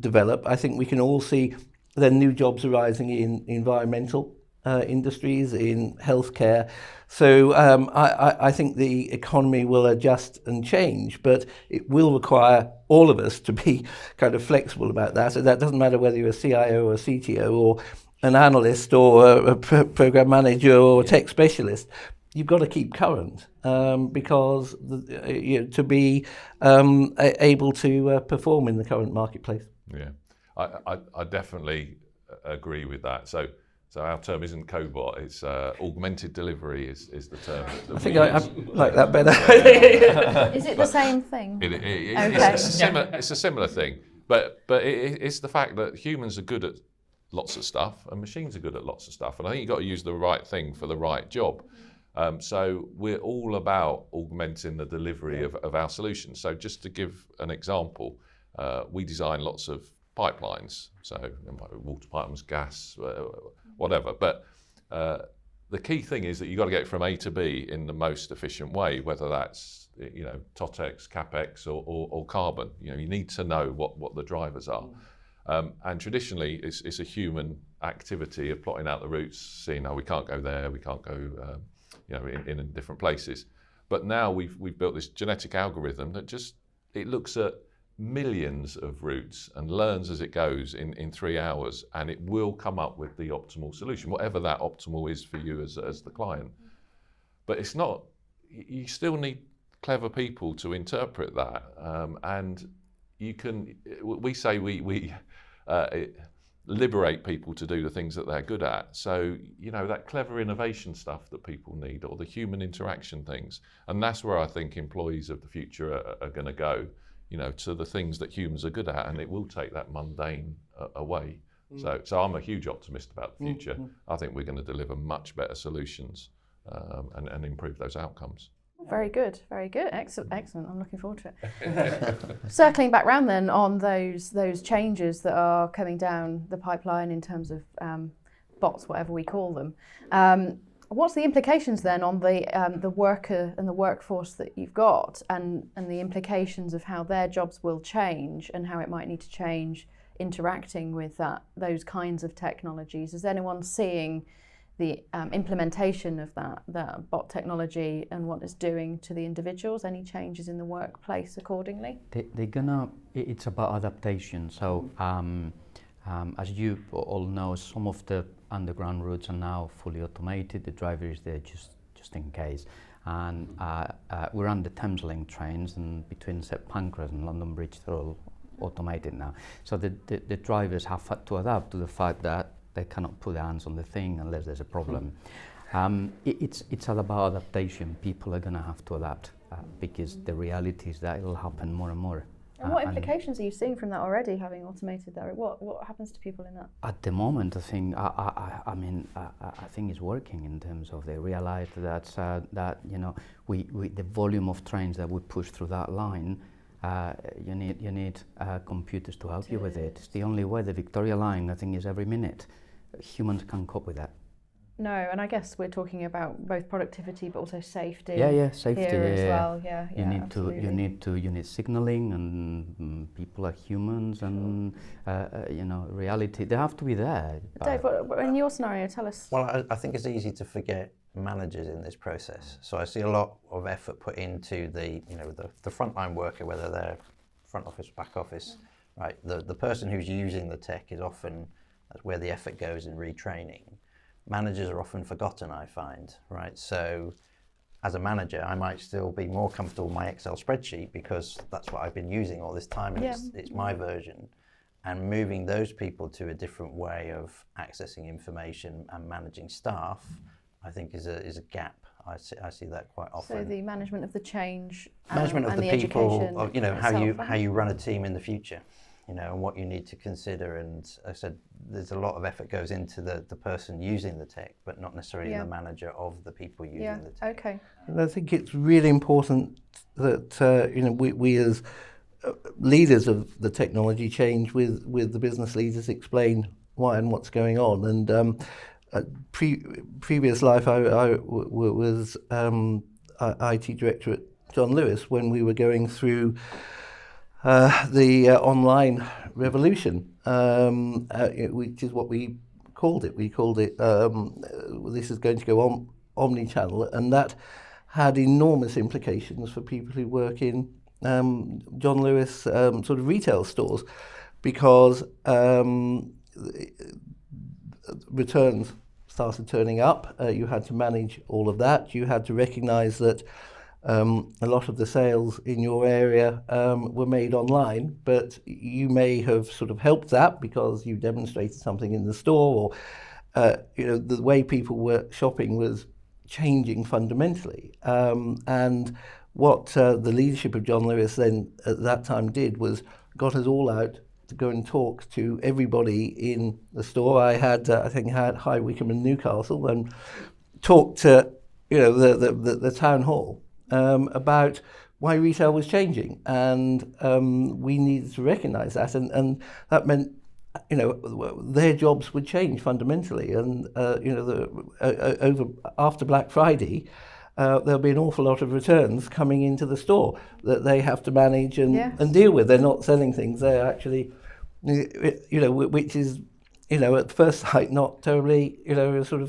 develop. I think we can all see then new jobs arising in environmental industries, in healthcare. So I think the economy will adjust and change, but it will require all of us to be kind of flexible about that. So that doesn't matter whether you're a CIO or a CTO or an analyst or a program manager or a tech specialist. You've got to keep current because to be able to perform in the current marketplace. Yeah, I definitely agree with that. So So our term isn't cobot, it's augmented delivery is the term. I think I like that better. Is it the same thing? It's a similar thing, but it's the fact that humans are good at lots of stuff and machines are good at lots of stuff, and I think you've got to use the right thing for the right job. So we're all about augmenting the delivery of our solutions. So just to give an example, we design lots of pipelines, so water pipelines, gas, whatever. But the key thing is that you've got to get from A to B in the most efficient way, whether that's TOTEX, CapEx, or carbon. You need to know what the drivers are. And traditionally, it's a human activity of plotting out the routes, seeing, we can't go there, we can't go, in different places. But now we've built this genetic algorithm that it looks at millions of routes and learns as it goes in 3 hours, and it will come up with the optimal solution, whatever that optimal is for you as the client. But it's not, you still need clever people to interpret that, and we say we liberate people to do the things that they're good at. So, that clever innovation stuff that people need, or the human interaction things, and that's where I think employees of the future are going to go. To the things that humans are good at, and it will take that mundane away. So I'm a huge optimist about the future. I think we're going to deliver much better solutions and improve those outcomes. Very good. Excellent. I'm looking forward to it. Circling back round then on those changes that are coming down the pipeline in terms of bots, whatever we call them. What's the implications then on the worker and the workforce that you've got, and the implications of how their jobs will change and how it might need to change interacting with those kinds of technologies? Is anyone seeing the implementation of that bot technology and what it's doing to the individuals? Any changes in the workplace accordingly? It's about adaptation. So as you all know, some of the underground routes are now fully automated. The driver is there just in case. And we're on the Thameslink trains, and between St Pancras and London Bridge, they're all automated now. So the drivers have had to adapt to the fact that they cannot put their hands on the thing unless there's a problem. It's all about adaptation. People are going to have to adapt because the reality is that it'll happen more and more. And what implications are you seeing from that already, having automated that? What happens to people in that? At the moment, I think I think it's working in terms of they realise that the volume of trains that we push through that line, you need computers to help you with it. It's the only way. The Victoria line, I think, is every minute. Humans can't cope with that. No, and I guess we're talking about both productivity but also safety. Safety here as well. You need signalling, and people are humans, and reality. They have to be there. Dave, in your scenario, tell us. Well, I think it's easy to forget managers in this process. So I see a lot of effort put into the frontline worker, whether they're front office, back office, right? The person who's using the tech is often, that's where the effort goes in retraining. Managers are often forgotten, I find, right? So as a manager, I might still be more comfortable with my Excel spreadsheet because that's what I've been using all this time, and it's my version. And moving those people to a different way of accessing information and managing staff, I think is a gap. I see that quite often. So the management of the change, management of and the people, how you run a team in the future, and what you need to consider. And I said there's a lot of effort goes into the person using the tech, but not necessarily the manager of the people using the tech. Okay. And I think it's really important that we as leaders of the technology change with the business leaders explain why and what's going on. And previous life, I was IT director at John Lewis when we were going through the online revolution, which is what we called it. We called it, this is going to go on omni-channel, and that had enormous implications for people who work in John Lewis sort of retail stores, because returns started turning up. You had to manage all of that. You had to recognise that a lot of the sales in your area were made online, but you may have sort of helped that because you demonstrated something in the store, the way people were shopping was changing fundamentally. And what the leadership of John Lewis then at that time did was got us all out to go and talk to everybody in the store. I had High Wycombe and Newcastle, and talked to the town hall about why retail was changing, and we needed to recognise that, and that meant their jobs would change fundamentally, and after Black Friday, there'll be an awful lot of returns coming into the store that they have to manage and deal with. They're not selling things; they're actually, which is, at first sight, not terribly, a sort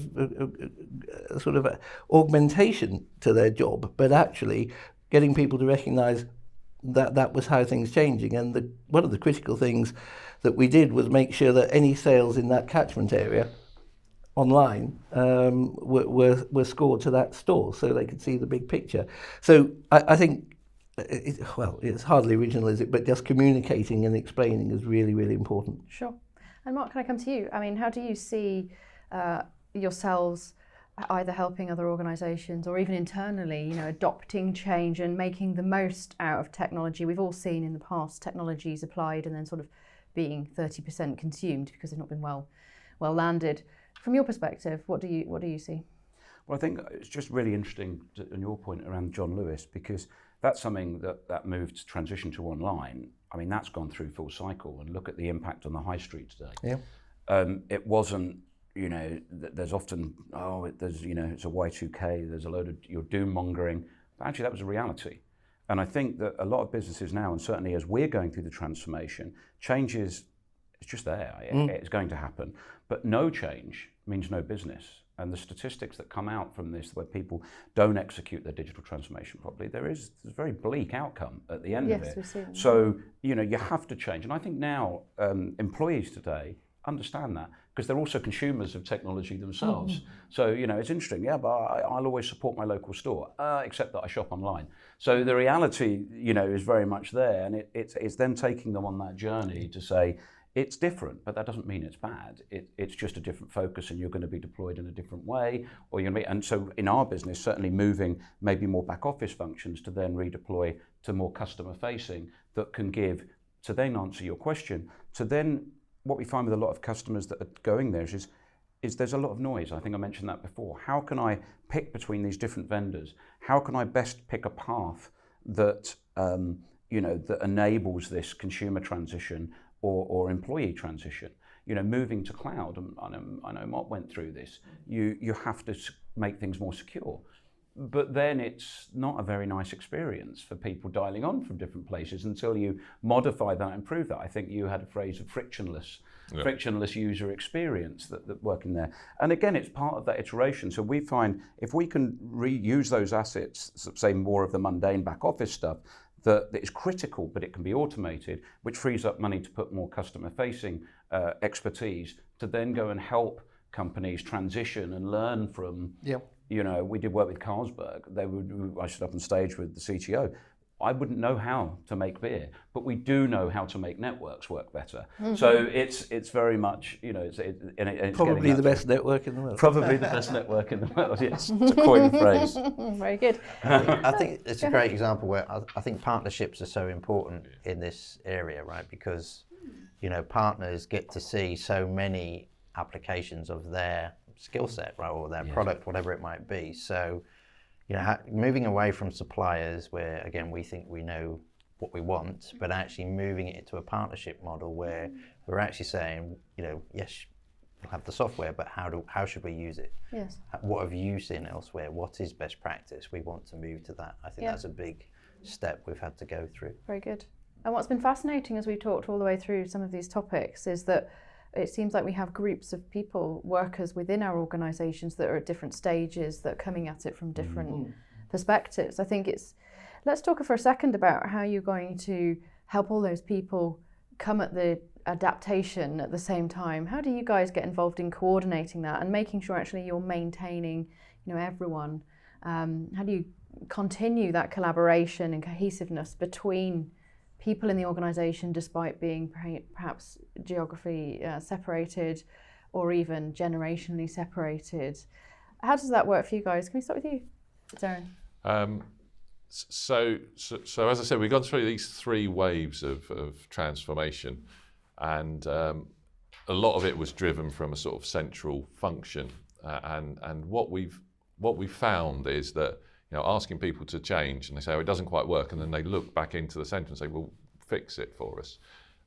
of augmentation to their job, but actually getting people to recognise that that was how things changing. And one of the critical things that we did was make sure that any sales in that catchment area online were scored to that store, so they could see the big picture. So I think, it's hardly original, is it? But just communicating and explaining is really, really important. Sure. And Mott, can I come to you? I mean, how do you see yourselves either helping other organisations or even internally, adopting change and making the most out of technology? We've all seen in the past technologies applied and then sort of being 30% consumed because they've not been well landed. From your perspective, what do you see? Well, I think it's just really interesting on your point around John Lewis, because that's something that moved to transition to online. I mean, that's gone through full cycle, and look at the impact on the high street today. Yeah. It wasn't, there's often, it's a Y2K, there's a load of your doom mongering, but actually that was a reality. And I think that a lot of businesses now, and certainly as we're going through the transformation, change it's just there, it's going to happen. But no change means no business. And the statistics that come out from this, where people don't execute their digital transformation properly, there's a very bleak outcome at the end of it. We've seen that. So, you have to change. And I think now employees today understand that, because they're also consumers of technology themselves. Mm-hmm. So, it's interesting, but I'll always support my local store, except that I shop online. So the reality, is very much there. And it's then taking them on that journey to say, it's different, but that doesn't mean it's bad. It's just a different focus, and you're going to be deployed in a different way, or you're going to be. And so in our business, certainly moving maybe more back office functions to then redeploy to more customer facing that can give, to then answer your question, to then what we find with a lot of customers that are going there is there's a lot of noise. I think I mentioned that before. How can I pick between these different vendors? How can I best pick a path that that enables this consumer transition or employee transition? Moving to cloud. I know Mott went through this. You have to make things more secure. But then it's not a very nice experience for people dialing on from different places until you modify that, improve that. I think you had a phrase of frictionless user experience that working there. And again, it's part of that iteration. So we find if we can reuse those assets, say more of the mundane back office stuff, that is critical, but it can be automated, which frees up money to put more customer-facing expertise to then go and help companies transition and learn from. Yeah. We did work with Carlsberg. I stood up on stage with the CTO. I wouldn't know how to make beer, but we do know how to make networks work better. Mm-hmm. So it's very much, it's probably the best network in the world. Probably the best network in the world, yes, to coin the phrase. Very good. I think it's a great example where I think partnerships are so important in this area, right? Because, partners get to see so many applications of their skill set, right, or their product, whatever it might be. So, moving away from suppliers where, again, we think we know what we want, but actually moving it into a partnership model where we're actually saying, yes, we'll have the software, but how should we use it? Yes. What have you seen elsewhere? What is best practice? We want to move to that. I think that's a big step we've had to go through. Very good. And what's been fascinating as we've talked all the way through some of these topics is that it seems like we have groups of people, workers within our organisations that are at different stages, that are coming at it from different perspectives. I think let's talk for a second about how you're going to help all those people come at the adaptation at the same time. How do you guys get involved in coordinating that and making sure actually you're maintaining, everyone? How do you continue that collaboration and cohesiveness between people in the organisation, despite being perhaps geography separated, or even generationally separated. How does that work for you guys? Can we start with you, Darren? So as I said, we've gone through these 3 waves of transformation, and a lot of it was driven from a sort of central function. And what we've found is that, you know, asking people to change, and they say, oh, it doesn't quite work, and then they look back into the centre and say, well, fix it for us.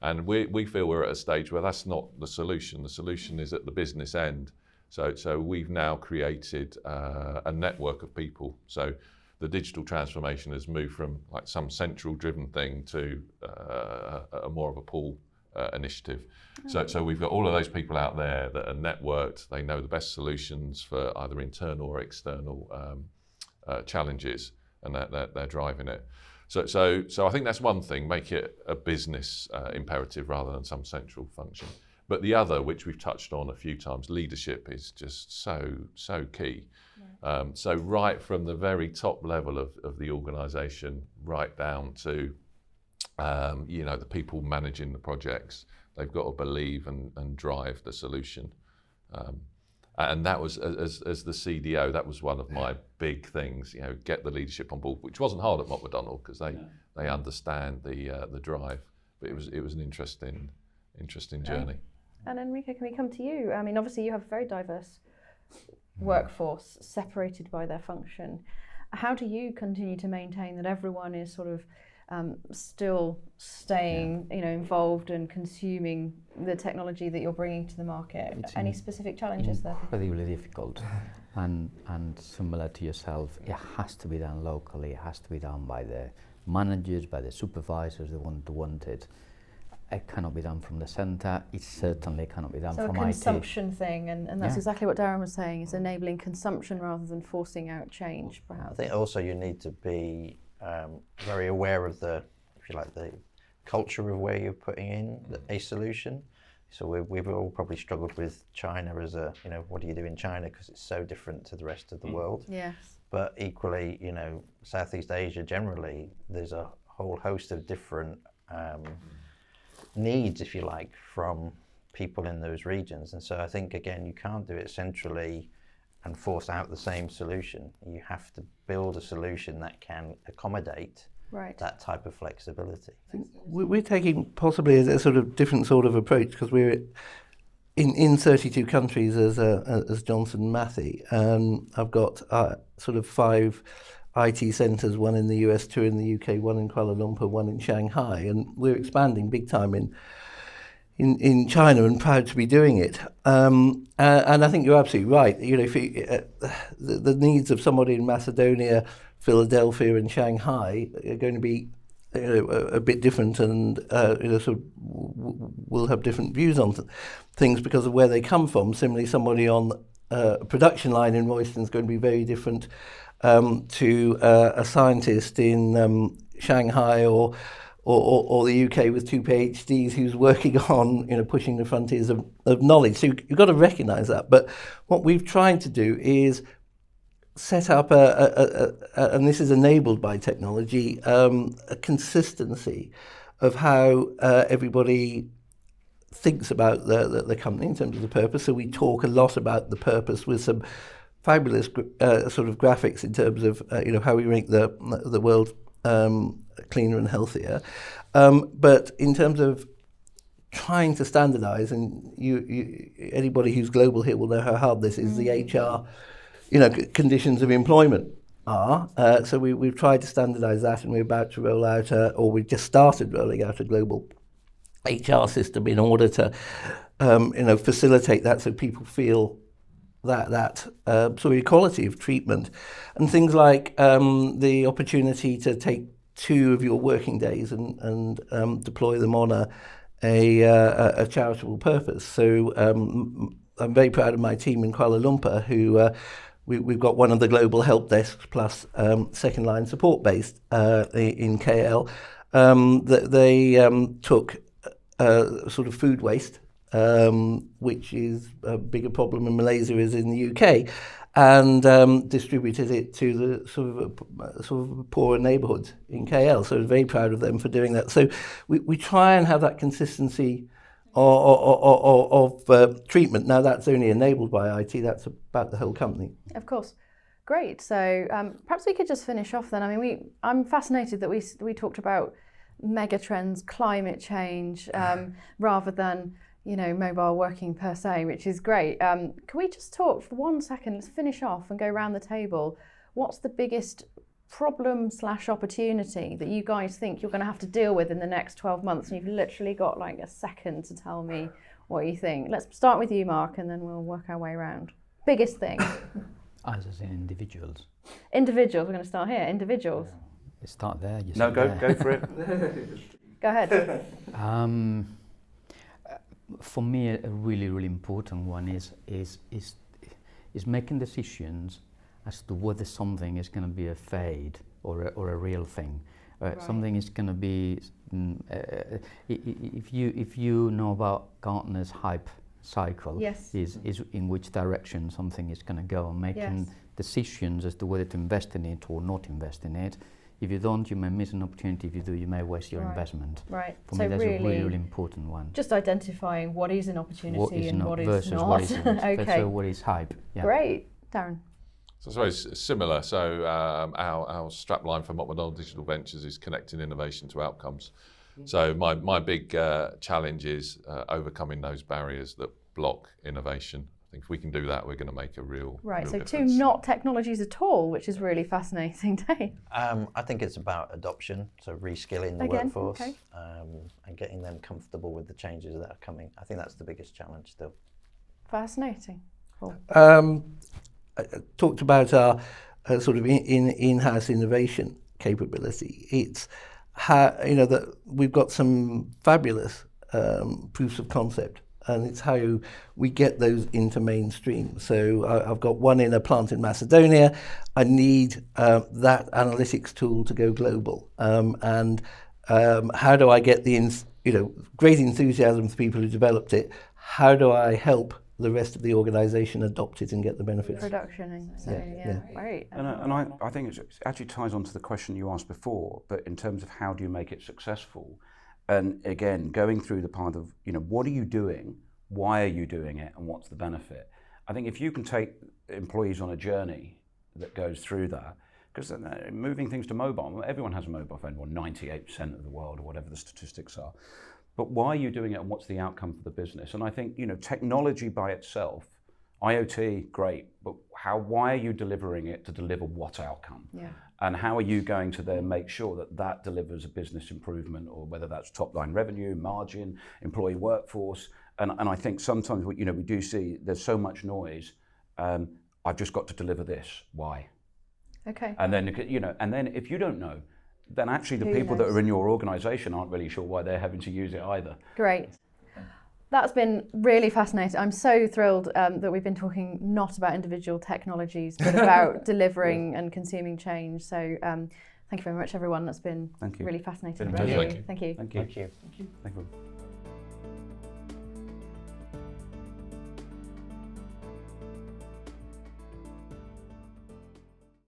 And we feel we're at a stage where that's not the solution. The solution is at the business end. So we've now created a network of people. So the digital transformation has moved from like some central driven thing to a more of a pull initiative. So we've got all of those people out there that are networked. They know the best solutions for either internal or external challenges, and they're driving it. So I think that's one thing, make it a business imperative rather than some central function. But the other, which we've touched on a few times, leadership is just so key. Right. So right from the very top level of the organisation, right down to you know, the people managing the projects, they've got to believe and drive the solution. And that was, as the CDO, that was one of my big things, you know, get the leadership on board, which wasn't hard at MacDonald because they understand the drive, but it was an interesting journey. And Enrique, can we come to you? I mean, obviously you have a very diverse workforce separated by their function. How do you continue to maintain that everyone is sort of still staying, you know, involved and consuming the technology that you're bringing to the market? Any specific challenges there? Incredibly difficult, and similar to yourself, it has to be done locally. It has to be done by the managers, by the supervisors, the ones who want it. It cannot be done from the centre. It certainly cannot be done from IT. So a consumption thing, and that's exactly what Darren was saying. It's enabling consumption rather than forcing out change, perhaps. I think also you need to be very aware of the, if you like, the culture of where you're putting in a solution. So we've all probably struggled with China as a, you know, what do you do in China because it's so different to the rest of the world. Yes. But equally, you know, Southeast Asia generally, there's a whole host of different needs, if you like, from people in those regions. And so I think, again, you can't do it centrally and force out the same solution. You have to build a solution that can accommodate that type of flexibility. We're taking possibly a sort of different sort of approach because we're in 32 countries as Johnson Matthey. I've got sort of 5 IT centres, 1 in the US, 2 in the UK, 1 in Kuala Lumpur, 1 in Shanghai, and we're expanding big time in China and proud to be doing it. And I think you're absolutely right. You know, if the needs of somebody in Macedonia, Philadelphia, and Shanghai are going to be, you know, a bit different, and you know, sort of will have different views on things because of where they come from. Similarly, somebody on a production line in Royston is going to be very different to a scientist in Shanghai or the UK with 2 PhDs who's working on, you know, pushing the frontiers of knowledge. So you've got to recognise that. But what we've tried to do is set up and this is enabled by technology, a consistency of how everybody thinks about the company in terms of the purpose. So we talk a lot about the purpose with some fabulous sort of graphics in terms of you know, how we make the world cleaner and healthier. But in terms of trying to standardise, and you anybody who's global here will know how hard this is. The HR, you know, conditions of employment are. So we've tried to standardise that, and we're about to roll out, or we've just started rolling out a global HR system in order to, you know, facilitate that, so people feel that sort of equality of treatment, and things like the opportunity to take 2 of your working days and deploy them on a charitable purpose. So I'm very proud of my team in Kuala Lumpur, who we've got one of the global help desks plus second line support based in KL. That they took sort of food waste, which is a bigger problem in Malaysia as in the UK, and distributed it to the sort of poorer neighbourhoods in KL. So I was very proud of them for doing that. So we try and have that consistency of treatment. Now that's only enabled by IT. That's about the whole company. Of course. Great. So perhaps we could just finish off then. I mean, I'm fascinated that we talked about mega trends, climate change, rather than mobile working per se, which is great. Can we just talk for 1 second? Let's finish off and go around the table. What's the biggest problem/opportunity that you guys think you're going to have to deal with in the next 12 months? And you've literally got like a second to tell me what you think. Let's start with you, Mark, and then we'll work our way around. Biggest thing. As in individuals. Individuals. We're going to start here. Individuals. You start there. No, go for it. Go ahead. For me, a really, really important one is making decisions as to whether something is going to be a fad or a real thing. Right. Something is going to be. If you know about Gartner's hype cycle, yes. is in which direction something is going to go, and making decisions as to whether to invest in it or not invest in it. If you don't, you may miss an opportunity. If you do, you may waste your investment. Right. For me, that's a really, really important one. Just identifying what is an opportunity and what is versus not. What is Okay. what is hype. Yeah. Great. Darren. So I suppose similar. So our strapline for MacDonald Digital Ventures is connecting innovation to outcomes. So my big challenge is overcoming those barriers that block innovation. I think if we can do that, we're going to make a real Right. real So difference. two not technologies at all, which is really fascinating. Dave. I think it's about adoption, so reskilling the Again, workforce, okay. and getting them comfortable with the changes that are coming. I think that's the biggest challenge still. Fascinating. Cool. I talked about our sort of in-house innovation capability. It's how that we've got some fabulous proofs of concept, and it's how we get those into mainstream. So I've got one in a plant in Macedonia. I need that analytics tool to go global, and how do I get the great enthusiasm for people who developed it? How do I help the rest of the organisation adopt it and get the benefits? Production. So, Right. And I think it actually ties on to the question you asked before, but in terms of how do you make it successful? And again, going through the path of, what are you doing? Why are you doing it? And what's the benefit? I think if you can take employees on a journey that goes through that, because moving things to mobile, everyone has a mobile phone, or 98% of the world, or whatever the statistics are. But why are you doing it, and what's the outcome for the business? And I think, technology by itself, IoT, great, but why are you delivering it to deliver what outcome? Yeah. And how are you going to then make sure that that delivers a business improvement, or whether that's top line revenue, margin, employee workforce? And I think sometimes we do see there's so much noise. I've just got to deliver this. Why? Okay. And then and then if you don't know, then actually the people that are in your organisation aren't really sure why they're having to use it either. Great. That's been really fascinating. I'm so thrilled that we've been talking not about individual technologies, but about delivering and consuming change. So thank you very much, everyone. That's been really fascinating. Thank you. Thank you. Thank you. Thank you. Thank you.